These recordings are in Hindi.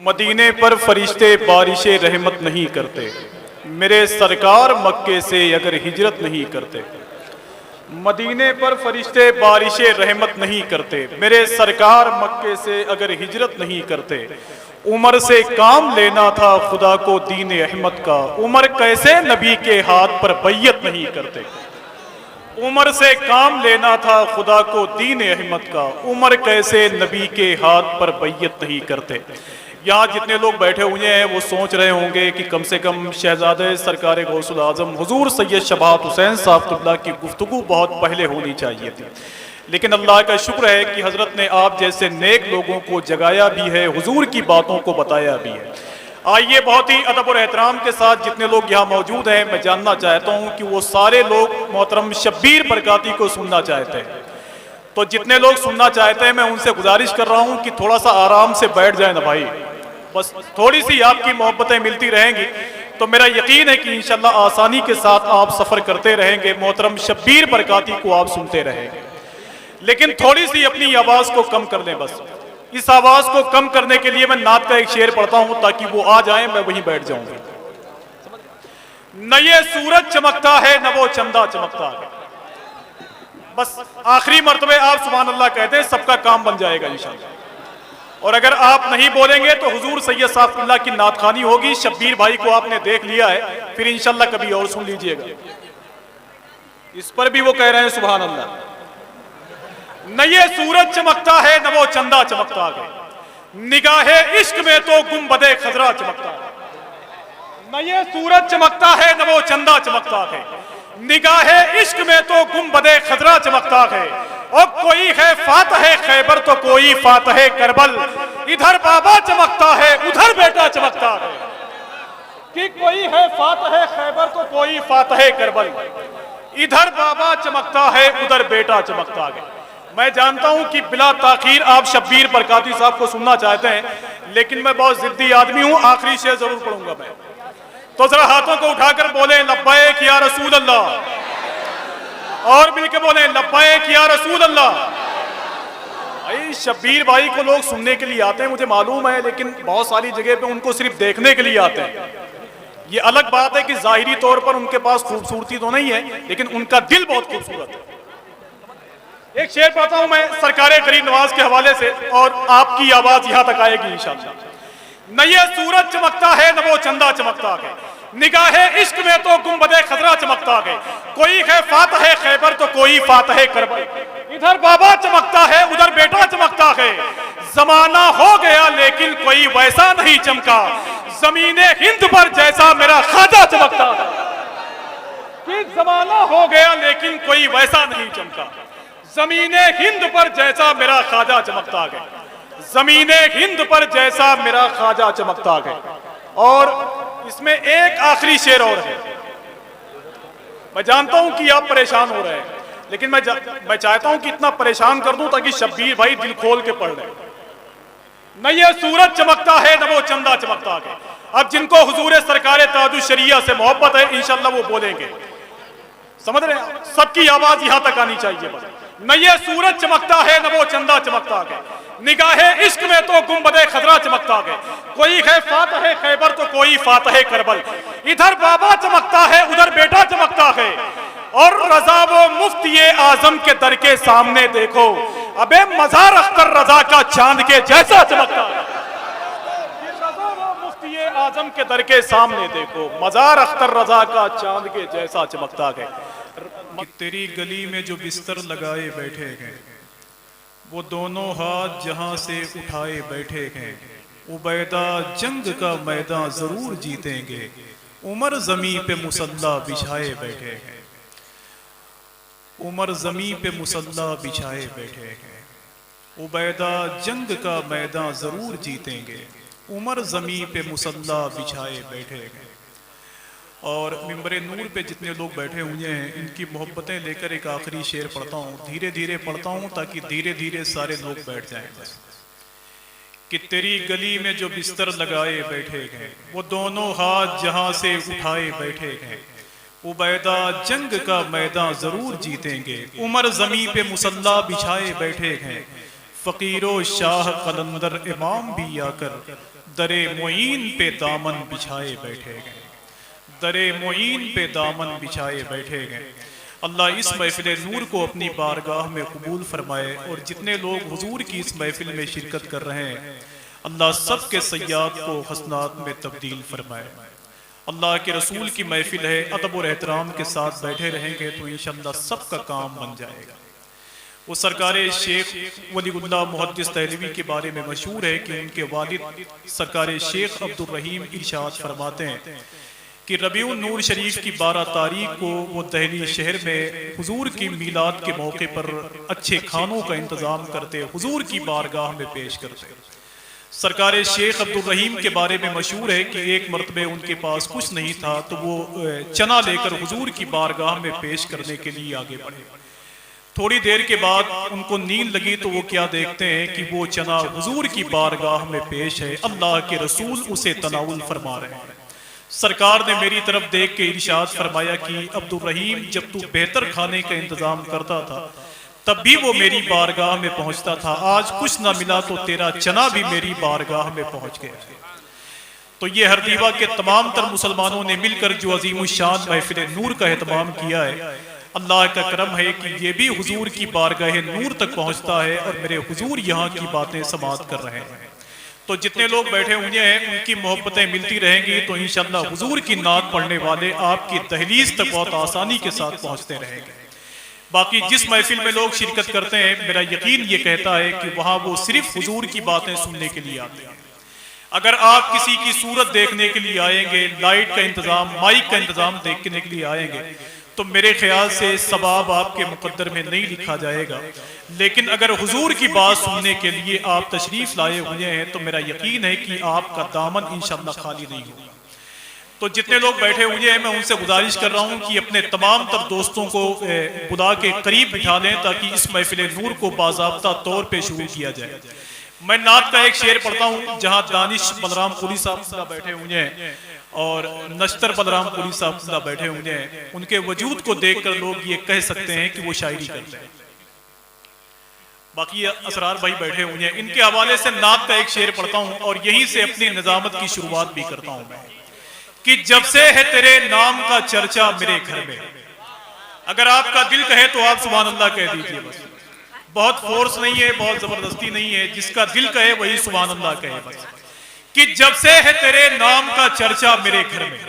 मदीने पर फरिश्ते बारिशे रहमत नहीं करते, मेरे सरकार मक्के से अगर हिजरत नहीं करते। मदीने पर फरिश्ते बारिशे रहमत नहीं करते, मेरे सरकार मक्के से अगर हिजरत नहीं करते। उमर से काम लेना था खुदा को दीन अहमद का, उमर कैसे नबी के हाथ पर बैयत नहीं करते। उमर से काम लेना था खुदा को दीन अहमद का, उमर कैसे नबी के हाथ पर बैयत नहीं करते। यहाँ जितने लोग बैठे हुए हैं वो सोच रहे होंगे कि कम से कम शहजादे सरकार गौसुल आजम हुजूर सैयद शबात हुसैन साहब क़िबला की गुफ्तगू बहुत पहले होनी चाहिए थी, लेकिन अल्लाह का शुक्र है कि हज़रत ने आप जैसे नेक लोगों को जगाया भी है, हुजूर की बातों को बताया भी है। आइए बहुत ही अदब और एहतराम के साथ जितने लोग यहाँ मौजूद हैं, मैं जानना चाहता हूँ कि वो सारे लोग मोहतरम शब्बीर बरकाती को सुनना चाहते हैं। तो जितने लोग सुनना चाहते हैं मैं उनसे गुजारिश कर रहा हूँ कि थोड़ा सा आराम से बैठ जाए ना भाई, बस थोड़ी सी आपकी मोहब्बतें मिलती रहेंगी तो मेरा यकीन है कि इंशाल्लाह आसानी के साथ आप सफ़र करते रहेंगे, मोहतरम शब्बीर बरकाती को आप सुनते रहेंगे। लेकिन थोड़ी सी अपनी आवाज़ को कम कर लें, बस इस आवाज़ को कम करने के लिए मैं नात का एक शेर पढ़ता हूँ ताकि वो आ जाए, मैं वहीं बैठ जाऊँगा। न ये सूरज चमकता है न वो चंदा चमकता है। बस आखिरी मर्तबे आप सुभान अल्लाह कहते हैं, सबका काम बन जाएगा इंशाअल्लाह। और अगर आप नहीं बोलेंगे तो हुजूर सैयद साहब क़िबला की नात खानी होगी। शब्बीर भाई को आपने देख लिया है, फिर इंशाअल्लाह कभी और सुन लीजिएगा। इस पर भी वो कह रहे हैं सुभान अल्लाह। न ये सूरज चमकता है न वो चंदा चमकता है, निगाहे इश्क में तो गुंबदे खजरा चमकता है। न ये सूरज चमकता है न वो चंदा चमकता है, निगाहे इश्क में तो गुंबदे खजरा चमकता है। और कोई है फातह खैबर तो कोई फातह करबल, इधर बाबा चमकता है उधर बेटा चमकता है। कि कोई है फातह खैबर तो कोई फातह करबल, इधर बाबा चमकता है उधर बेटा चमकता है। मैं जानता हूं कि बिला ताखीर आप शब्बीर बरकाती साहब को सुनना चाहते हैं, लेकिन मैं बहुत जिद्दी आदमी हूं, आखिरी शेर जरूर पढ़ूंगा मैं। तो जरा हाथों को उठाकर बोले लब्बैक या रसूल अल्लाह, और मिलकर बोले लब्बैक या रसूल अल्लाह। भाई शब्बीर भाई को लोग सुनने के लिए आते हैं मुझे मालूम है, लेकिन बहुत सारी जगह पे उनको सिर्फ देखने के लिए आते हैं। ये अलग बात है कि जाहिरी तौर पर उनके पास खूबसूरती तो नहीं है, लेकिन उनका दिल बहुत खूबसूरत है। एक शेर पढ़ता हूं मैं सरकारे गरीब नवाज के हवाले से, और आपकी आवाज यहां तक आएगी इंशाअल्लाह। न ये सूरज चमकता है न वो चंदा चमकता है, निगाहे इश्क में तो गुंबदे खजरा चमकता है। कोई है फातह खैबर तो कोई फातह करबल, इधर बाबा चमकता है उधर बेटा चमकता है। जमाना हो गया लेकिन कोई वैसा नहीं चमका, जमीने हिंद पर जैसा मेरा ख्वाजा चमकता है। कि जमाना हो गया लेकिन कोई वैसा नहीं चमका, जमीने हिंद पर जैसा मेरा ख्वाजा चमकता है। जमीने हिंद पर जैसा मेरा ख्वाजा चमकता है। और इसमें एक आखिरी शेर और है। मैं जानता हूं कि आप परेशान हो रहे हैं, लेकिन मैं चाहता हूं कि इतना परेशान कर दूं ताकि शब्बीर भाई दिल खोल के पढ़ लें। न ये सूरज चमकता है न वो चंदा चमकता है। अब जिनको हुजूर सरकार ताजुश शरिया से मोहब्बत है इंशाअल्लाह वो बोलेंगे, समझ रहे हैं? सबकी आवाज यहां तक आनी चाहिए बस। न ये सूरज चमकता है न वो चंदा चमकता है, निगाहे इश्क में तो गुंबदे खजरा चमकता है। कोई है फातह खैबर तो कोई फातह करबल, इधर बाबा चमकता है उधर बेटा चमकता है। और रजा वो मुफ्ती आजम के दर के सामने देखो, अबे मजार अख्तर रजा का चांद के जैसा चमकता है। रजा वो मुफ्ती आजम के दर के सामने देखो, मजार अख्तर रजा का चांद के जैसा चमकता है। कि तेरी गली में जो बिस्तर लगाए बैठे हैं, वो दोनों हाथ जहां से उठाए बैठे हैं। उबैदा जंग का मैदान जरूर जीतेंगे, उमर जमी पे मुसल्ला बिछाए बैठे हैं। उमर जमी पे मुसल्ला बिछाए बैठे हैं। उबैदा जंग का मैदान जरूर जीतेंगे, उमर जमी पे मुसल्ला बिछाए बैठे हैं। और मिंबरे नूर पे जितने लोग बैठे हुए हैं इनकी मोहब्बतें लेकर एक आखिरी शेर पढ़ता हूँ, धीरे धीरे पढ़ता हूँ ताकि धीरे धीरे सारे लोग बैठ जाएं बस। कि तेरी गली में जो बिस्तर लगाए बैठे हैं, वो दोनों हाथ जहां से उठाए बैठे हैं। उबैदा जंग का मैदान जरूर जीतेंगे, उमर जमी पे मुसल्ला बिछाए बैठे हैं। फकीरो शाह कलंदर इमाम भी आकर दरे मोइन पे दामन बिछाए बैठे गए, दरे मोइन पे दामन बिछाए बैठे गए। अल्लाह इस महफिल नूर को अपनी बारगाह में कबूल फरमाए और जितने लोग हुजूर की इस महफिल में शिरकत कर रहे हैं अल्लाह सब के सय्याद को हसनात में तब्दील फरमाए। अल्लाह के रसूल की महफिल है, अदब और एहतराम के साथ बैठे रहेंगे तो इंशाअल्लाह सबका काम बन जाएगा। वो सरकार शेख वलीउल्लाह मुहद्दिस दहलवी के बारे में मशहूर है कि उनके वालिद सरकार शेख अब्दुल रहीम इरशाद फरमाते हैं कि रबीउन नूर शरीफ की 12 तारीख को वो दहली शहर में हुजूर की मीलाद के मौके पर अच्छे खानों का इंतज़ाम करते, हुजूर की बारगाह में पेश करते। सरकार शेख अब्दुल रहीम के बारे में मशहूर है कि एक मरतबे उनके पास कुछ नहीं था तो वो चना लेकर हुजूर की बारगाह में पेश करने के लिए आगे बढ़े। थोड़ी देर के बाद उनको नींद लगी तो वो क्या देखते हैं कि वो चना हुजूर की बारगाह में पेश है, अल्लाह के रसूल उसे तनाउल फरमा रहे हैं। सरकार ने मेरी तरफ देख के इरशाद फरमाया कि अब्दुल रहीम जब तू बेहतर खाने का इंतजाम करता था तब भी वो मेरी बारगाह में पहुंचता था, आज कुछ ना मिला तो तेरा चना भी मेरी बारगाह में पहुंच गया। तो ये हरदीवा के तमाम तर मुसलमानों ने मिलकर जो अजीम शान महफिल नूर का एहतमाम किया है, अल्लाह का करम है कि ये भी हुजूर की बारगाह नूर तक पहुंचता है और मेरे हुजूर यहाँ की बातें समाअत कर रहे हैं। तो जितने लोग बैठे हुए हैं उनकी मोहब्बतें मिलती रहेंगी तो इंशाअल्लाह हुजूर की नात पढ़ने वाले आपकी दहलीज तक बहुत आसानी के साथ पहुंचते रहेंगे। बाकी जिस महफिल में लोग शिरकत करते हैं मेरा यकीन ये कहता है कि वहां वो सिर्फ हुजूर की बातें सुनने के लिए आते हैं। अगर आप किसी की सूरत देखने के लिए आएंगे, लाइट का इंतजाम, माइक का इंतजाम देखने के लिए आएंगे तो मेरे ख्याल से सवाब आपके मुकद्दर में नहीं लिखा जाएगा। लेकिन अगर हुजूर की बात सुनने के लिए आप तशरीफ लाए हुए हैं तो मेरा यकीन है कि आपका दामन इंशाअल्लाह खाली नहीं होगा। तो जितने लोग बैठे हुए हैं मैं उनसे गुजारिश कर रहा हूं कि अपने तमाम तर दोस्तों को बुला के करीब बिठा लें ताकि इस महफिल नूर को बाज़ाब्ता तौर पे शुरू किया जाए। मैं नात का एक शेर पढ़ता हूँ जहाँ दानिश बलराम पुरी साहब बैठे हुए हैं और नश्तर बलराम पुरी साहब बैठे हुए हैं। उनके वजूद को देखकर लोग ये कह सकते हैं कि वो शायरी करते हैं। बाकी असरार भाई बैठे हुए हैं, इनके हवाले से नात का एक शेर पढ़ता हूँ और यहीं से अपनी निजामत की शुरुआत भी करता हूँ मैं कि जब से है तेरे नाम का चर्चा मेरे घर में। अगर आपका दिल कहे तो आप सुभान अल्लाह कह दीजिए, बस बहुत फोर्स नहीं है, बहुत जबरदस्ती नहीं है, जिसका दिल कहे वही सुभान अल्लाह कहे बस। कि जब से है तेरे नाम का चर्चा मेरे घर में।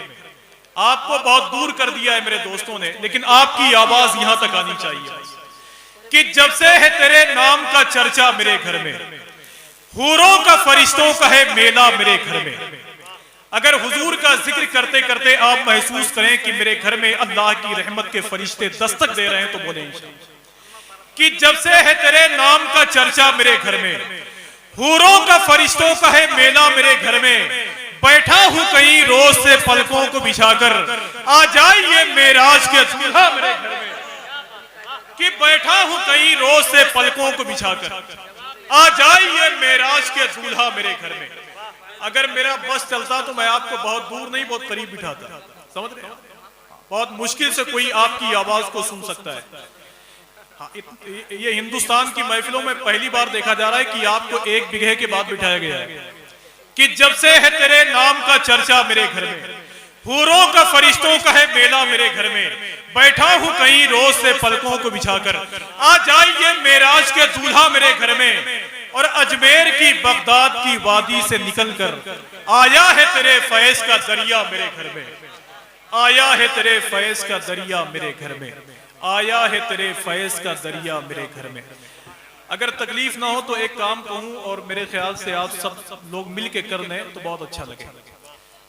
आपको बहुत दूर कर दिया है मेरे दोस्तों ने, लेकिन आपकी आवाज यहां तक आनी चाहिए कि जब से है तेरे नाम का चर्चा मेरे घर में, हूरों का फरिश्तों का है मेला मेरे घर में। अगर हुजूर का जिक्र करते करते आप महसूस करें कि मेरे घर में अल्लाह की रहमत के फरिश्ते दस्तक दे रहे हैं तो बोले कि जब से है तेरे नाम का चर्चा मेरे घर में, हूरों का फरिश्तों का है मेला मेरे घर में। बैठा हूं कहीं रोज से पलकों को बिछाकर, आ जाइए मेराज के दूल्हा मेरे घर में। कि बैठा हूं कहीं रोज से पलकों को बिछाकर, आ जाइए मेराज के दूल्हा मेरे घर में। अगर मेरा बस चलता तो मैं आपको बहुत दूर नहीं बहुत करीब बिठाता, समझ रहे हैं? बहुत मुश्किल से कोई आपकी आवाज को सुन सकता है। हाँ, ये हिंदुस्तान की महफिलों में पहली बार देखा जा रहा है कि आपको एक बिगहे के बाद बिठाया गया है कि जब से है तेरे नाम का चर्चा मेरे घर में, हूरों का फरिश्तों का है मेला मेरे घर में। बैठा हूं कहीं रोज से पलकों को बिछाकर, आ जाइए मेराज के दूल्हा मेरे घर में। और अजमेर की बगदाद की वादी से निकलकर आया है तेरे फैज का दरिया मेरे घर में। आया है तेरे फैज का दरिया मेरे घर में। आया है तेरे फैज का दरिया मेरे घर में। अगर तकलीफ ना हो तो एक काम कहूं और मेरे ख्याल से आप सब लोग मिल के कर लें तो बहुत अच्छा लगेगा।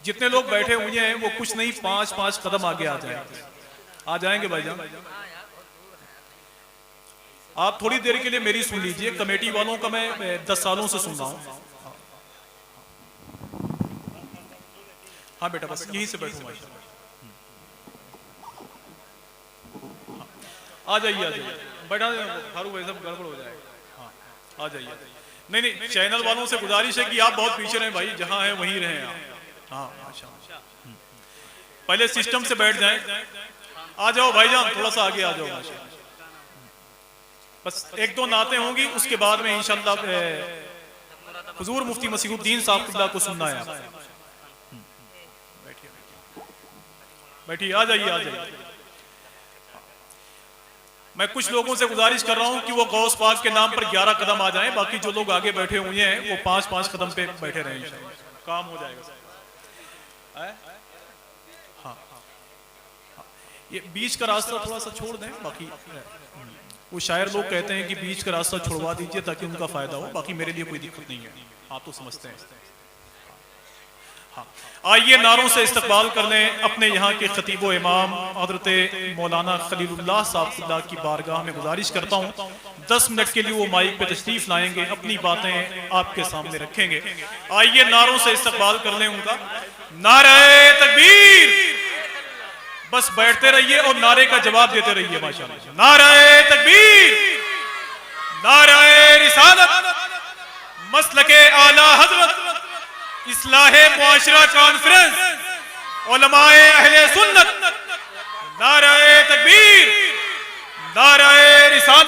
जितने लोग बैठे हुए हैं वो कुछ नहीं 5-5 कदम आगे आ जाएंगे। आ जाएंगे भाईजान। आप थोड़ी देर के लिए मेरी सुन लीजिए। कमेटी वालों का मैं 10 सालों से सुन रहा हूं। हाँ बेटा बस यहीं से बैठूंगा। आ जाइए, आ जाइए, बैठा फारूक भाई सब गड़बड़ हो जाएगा। हाँ आ जाइए। नहीं नहीं, चैनल वालों से गुजारिश है कि आप बहुत पीछे रहें भाई, जहां हैं वहीं रहें आप। हाँ माशाल्लाह, पहले सिस्टम से बैठ जाएं। आ जाओ भाईजान, थोड़ा सा आगे आ जाओ माशाल्लाह। बस 1-2 नातें होंगी, उसके बाद में इंशाल्लाह हुजूर मुफ्ती मसीहुद्दीन साहब किबला को सुनना है आप। बैठिए, आ जाइए, आ जाइए। मैं कुछ लोगों से गुजारिश कर रहा हूं कि वो गौस पाक के नाम पर 11 कदम आ जाएं, बाकी जो लोग आगे बैठे हुए हैं वो 5-5 कदम पे बैठे रहें, इंशाअल्लाह काम हो जाएगा। हाँ, ये बीच का रास्ता थोड़ा सा छोड़ दें, बाकी वो शायर लोग कहते हैं कि बीच का रास्ता छुड़वा दीजिए ताकि उनका फायदा हो, बाकी मेरे लिए कोई दिक्कत नहीं है, आप तो समझते हैं। हाँ, आइए नारों से इस्तकबाल कर लें अपने यहाँ के खतीबो इमाम हजरत मौलाना खलीलुल्लाह साहब की बारगाह में। गुजारिश करता हूँ 10 मिनट के लिए वो माइक पे तशरीफ लाएंगे, अपनी बातें आपके सामने रखेंगे। आइए नारों से इस्तकबाल कर लें उनका। नारे तकबीर, बस बैठते रहिए और नारे का जवाब देते रहिए माशाअल्लाह। नारे तकबीर, नारे रिसालत, मसलके आला हजरत, इस्लाहे मुआशरा कॉन्फ्रेंस, उलमाए अहले सुन्नत